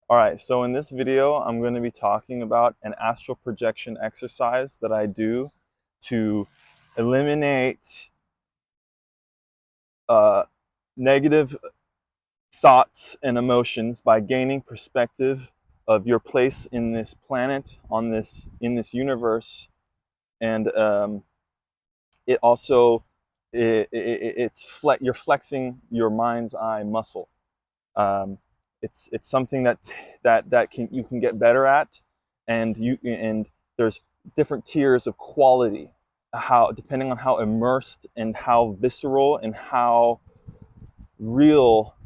All right, so in this video, I'm going to be talking about an astral projection exercise that I do to eliminate uh, negative thoughts and emotions by gaining perspective of your place in this planet, in this universe, and it also you're flexing your mind's eye muscle. Um, it's something that you can get better at, and there's different tiers of quality, how depending on how immersed and how visceral and how real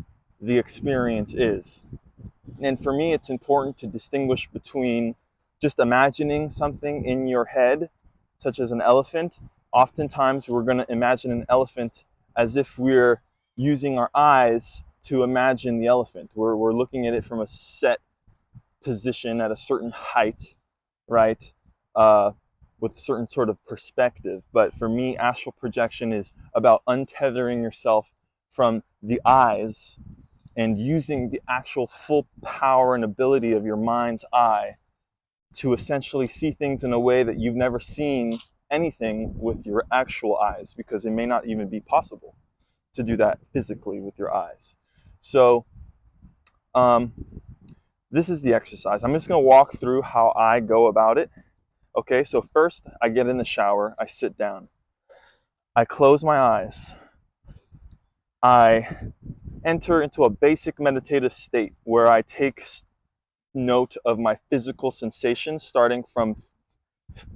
the experience is. And for me, it's important to distinguish between just imagining something in your head, such as an elephant. Oftentimes, we're going to imagine an elephant as if we're using our eyes to imagine the elephant. We're looking at it from a set position at a certain height, right? With a certain sort of perspective. But for me, astral projection is about untethering yourself from the eyes and using the actual full power and ability of your mind's eye to essentially see things in a way that you've never seen anything with your actual eyes, because it may not even be possible to do that physically with your eyes. So um, this is the exercise. I'm just going to walk through how I go about it. Okay, so first I get in the shower, I sit down, I close my eyes, I enter into a basic meditative state where I take note of my physical sensations, starting from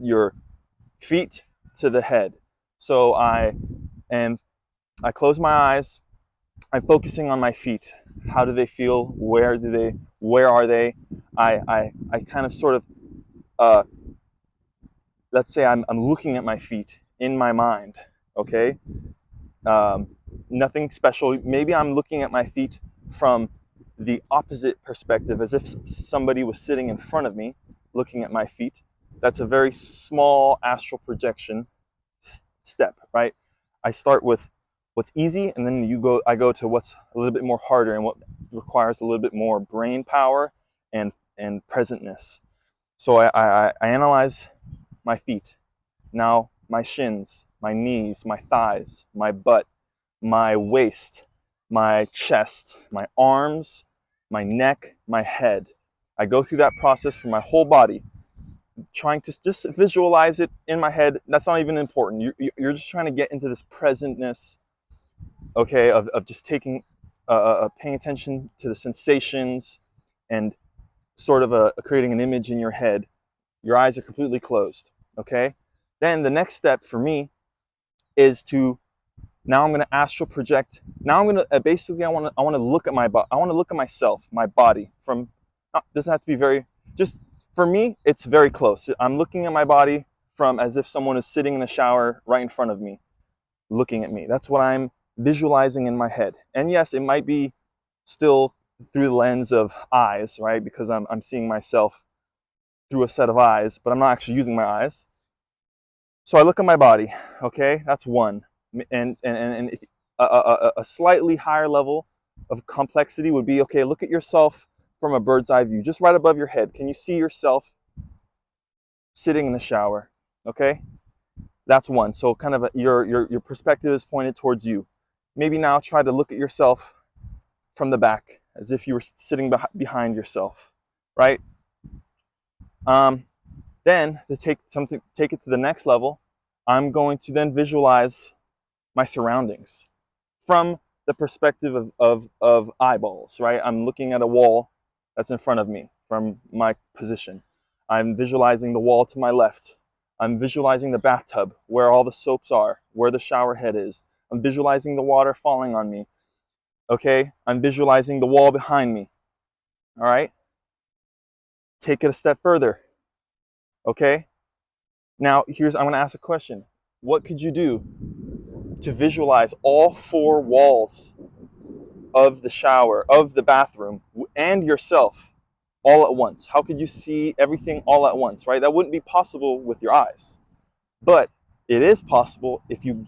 your feet to the head. So am I close my eyes, I'm focusing on my feet. How do they feel? Where are they? I kind of sort of uh, let's say I'm looking at my feet in my mind. Okay, um, nothing special. Maybe I'm looking at my feet from the opposite perspective, as if somebody was sitting in front of me looking at my feet. That's a very small astral projection step, right? I start with what's easy, and then I go to what's a little bit more harder and what requires a little bit more brain power and presentness. So I analyze my feet. Now my shins, my knees, my thighs, my butt, my waist, my chest, my arms, my neck, my head. I go through that process for my whole body, trying to just visualize it in my head. That's not even important. You're just trying to get into this presentness, okay, of just paying attention to the sensations and sort of creating an image in your head. Your eyes are completely closed, okay? Then the next step for me is to now I'm going to astral project. Now I'm going to basically I want to look at I want to look at myself, my body from doesn't have to be very, just for me it's very close. I'm looking at my body from as if someone is sitting in the shower right in front of me, looking at me. That's what I'm visualizing in my head. And yes, it might be still through the lens of eyes, right? Because I'm seeing myself through a set of eyes, but I'm not actually using my eyes. So I look at my body, okay? That's one. And a slightly higher level of complexity would be, okay, look at yourself from a bird's eye view, just right above your head. Can you see yourself sitting in the shower? Okay? That's one. So kind of your perspective is pointed towards you. Maybe now try to look at yourself from the back as if you were sitting behind yourself, right? Um, then to take it to the next level, I'm going to then visualize my surroundings from the perspective of eyeballs, right? I'm looking at a wall that's in front of me from my position. I'm visualizing the wall to my left. I'm visualizing the bathtub, where all the soaps are, where the shower head is. I'm visualizing the water falling on me. Okay? I'm visualizing the wall behind me. All right? Take it a step further. Okay? Now, I'm going to ask a question. What could you do to visualize all four walls of the shower, of the bathroom, and yourself all at once? How could you see everything all at once, right? That wouldn't be possible with your eyes. But it is possible if you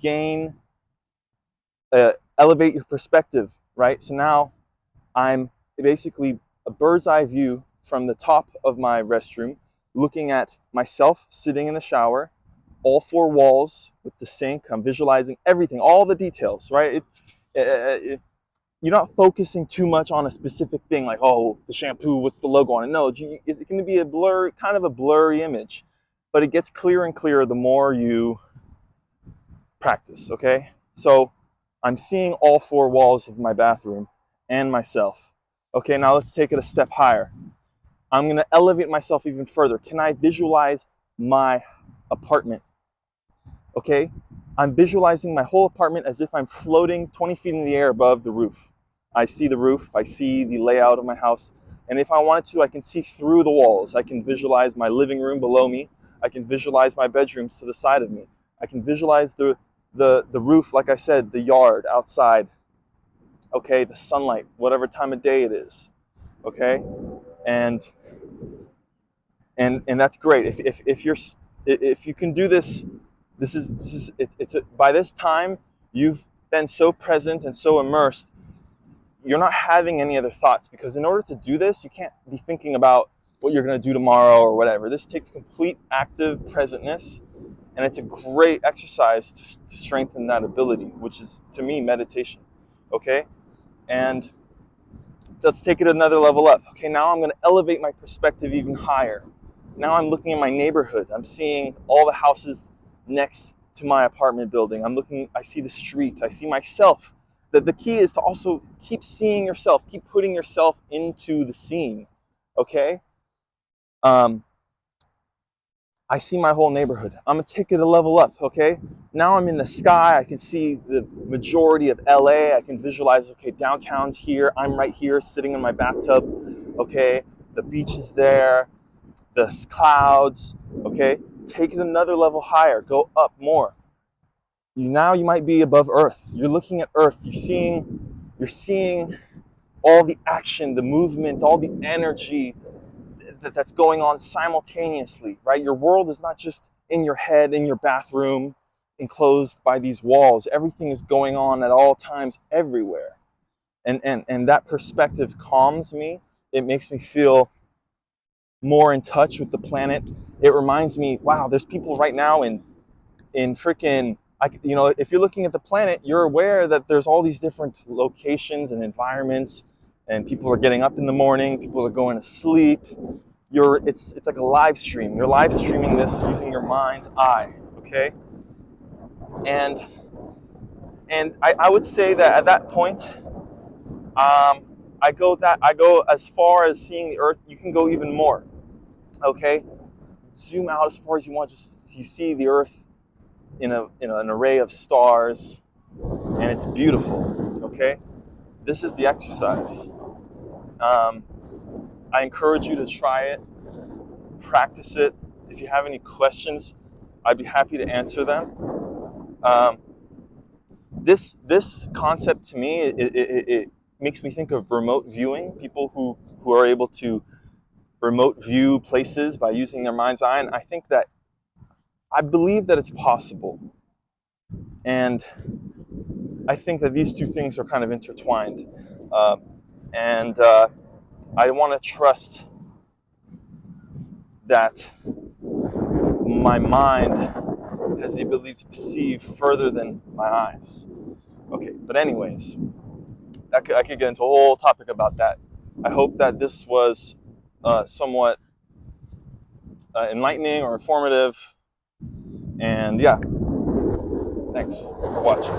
elevate your perspective, right? So now I'm basically a bird's eye view from the top of my restroom, looking at myself sitting in the shower, all four walls with the sink. I'm visualizing everything, all the details, right? You're not focusing too much on a specific thing, like, oh, the shampoo, what's the logo on it? No, it's going to be a blur, kind of a blurry image, but it gets clearer and clearer the more you practice, okay? So I'm seeing all four walls of my bathroom and myself. Okay, now let's take it a step higher. I'm going to elevate myself even further. Can I visualize my apartment? Okay, I'm visualizing my whole apartment as if I'm floating 20 feet in the air above the roof. I see the roof, I see the layout of my house, and if I wanted to, I can see through the walls. I can visualize my living room below me. I can visualize my bedrooms to the side of me. I can visualize the roof, like I said, the yard outside. Okay, the sunlight, whatever time of day it is. Okay, and that's great. If you can do this, by this time you've been so present and so immersed, you're not having any other thoughts, because in order to do this, you can't be thinking about what you're going to do tomorrow or whatever. This takes complete active presentness, and it's a great exercise to strengthen that ability, which is, to me, meditation. Okay, and let's take it another level up. Okay, now I'm going to elevate my perspective even higher. Now I'm looking at my neighborhood. I'm seeing all the houses next to my apartment building. I see the street. I see myself. The key is to also keep seeing yourself, keep putting yourself into the scene. Okay? I see my whole neighborhood. I'm gonna take it a level up, okay? Now I'm in the sky. I can see the majority of LA. I can visualize, okay, downtown's here. I'm right here sitting in my bathtub, okay? The beach is there, the clouds, okay? Take it another level higher, go up more. Now you might be above Earth. You're looking at Earth. You're seeing all the action, the movement, all the energy that's going on simultaneously, right? Your world is not just in your head, in your bathroom, enclosed by these walls. Everything is going on at all times, everywhere. And that perspective calms me. It makes me feel more in touch with the planet. It reminds me, wow, there's people right now in freaking, if you're looking at the planet, you're aware that there's all these different locations and environments, and people are getting up in the morning, people are going to sleep. It's like a live stream. You're live streaming this using your mind's eye, okay? And I would say that at that point, I go as far as seeing the Earth. You can go even more, okay? Zoom out as far as you want. Just you see the Earth in an array of stars, and it's beautiful, okay? This is the exercise. I encourage you to try it, practice it. If you have any questions, I'd be happy to answer them. This concept, to me, it makes me think of remote viewing. People who are able to remote view places by using their mind's eye, and I believe that it's possible. And I think that these two things are kind of intertwined. And I want to trust that my mind has the ability to perceive further than my eyes. Okay, but anyways, I could get into a whole topic about that. I hope that this was somewhat enlightening or informative. And yeah, thanks for watching.